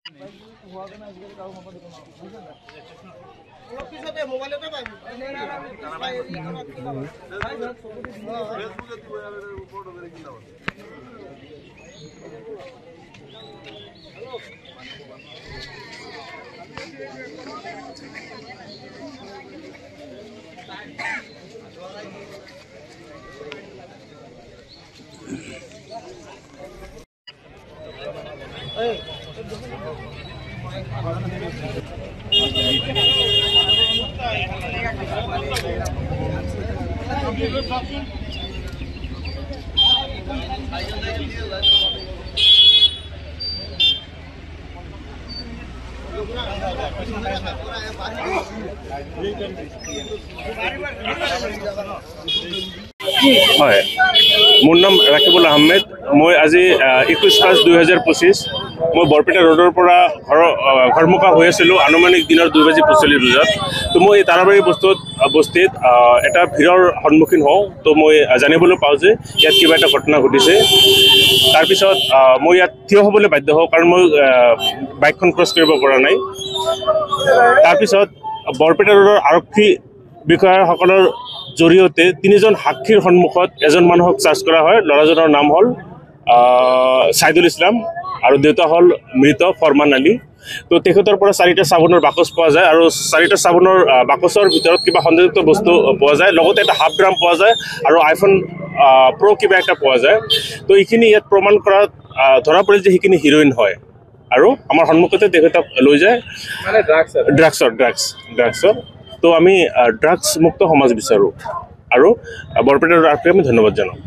হয়, মোৰ নাম ৰাকিবুল আহমেদ। মই আজি 21/5/2025 মই বৰপেটা ৰোডৰ পৰা ঘৰমুখা হৈ আছিলোঁ আনুমানিক দিনৰ 2:45 বজাত। তো মই তাৰাবাৰী বস্তিত এটা ভিৰৰ সন্মুখীন হওঁ। তো মই জানিবলৈ পাওঁ যে ইয়াত কিবা এটা ঘটনা ঘটিছে। তাৰপিছত মই ইয়াত থিয় হ'বলৈ বাধ্য হওঁ, কাৰণ মই বাইকখন ক্ৰছ কৰিব পৰা নাই। তাৰপিছত বৰপেটা ৰোডৰ আৰক্ষী বিষয়াসকলৰ জৰিয়তে 3জন সাক্ষীৰ সন্মুখত এজন মানুহক চাৰ্জ কৰা হয়। ল'ৰাজনৰ নাম হ'ল ছাইদুল ইছলাম আৰু দেউতা হ'ল মৃত ফৰমান আলী। তো তেখেতৰ পৰা 4টা চাবোনৰ বাকচ পোৱা যায়, আৰু 4টা চাবোনৰ বাকচৰ ভিতৰত কিবা সন্দেহযুক্ত বস্তু পোৱা যায়। লগতে এটা হাফ ড্ৰাম পোৱা যায় আৰু আইফোন প্ৰ' কিবা এটা পোৱা যায়। তো এইখিনি ইয়াত প্ৰমাণ কৰাত ধৰা পৰিল যে সেইখিনি হিৰ'ইন হয়, আৰু আমাৰ সন্মুখতে তেখেতক লৈ যায়। মানে ড্ৰাগছৰ। তো আমি ড্ৰাগছ মুক্ত সমাজ বিচাৰোঁ, আৰু বৰপেটাৰ আৰক্ষীক আমি ধন্যবাদ জনাওঁ।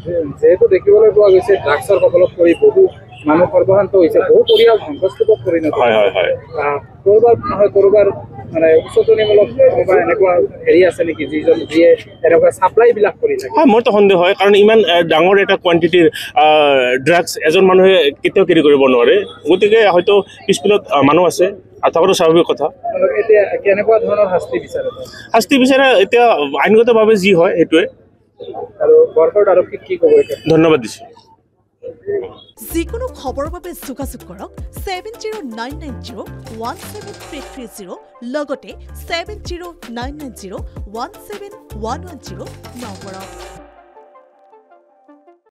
যেহেতু দেখিবলৈ পোৱা গৈছে ড্ৰাগছৰ কবলত পৰি বহু মানুহ সৰ্বশান্ত হৈছে, বহু পৰিয়াল ধ্বংসস্তূপত পৰিণত হয়। ক'ৰবাৰ মানে উচতনিমূলক এনেকুৱা হেৰি আছে নেকি যিয়ে এনেকুৱা ছাপ্লাইবিলাক কৰি থাকে? হয়, মোৰতো সন্দেহ হয়, কাৰণ ইমান ডাঙৰ এটা কোৱান্টিটিৰ ড্ৰাগছ এজন মানুহে কেতিয়াও কেৰি কৰিব নোৱাৰে। গতিকে হয়তো পিছপিলত মানুহ আছে, থকাটো স্বাভাৱিক কথা। এতিয়া কেনেকুৱা ধৰণৰ শাস্তি বিচাৰে? শাস্তি বিচাৰে এতিয়া আইনগতভাৱে যি হয় সেইটোৱে। আৰু বৰপেটা আৰক্ষীক কি ক'ব এতিয়া? ধন্যবাদ দিছোঁ। যিকোনো খবৰৰ বাবে যোগাযোগ কৰক 7099017330 লগতে 7099017110 নম্বৰত।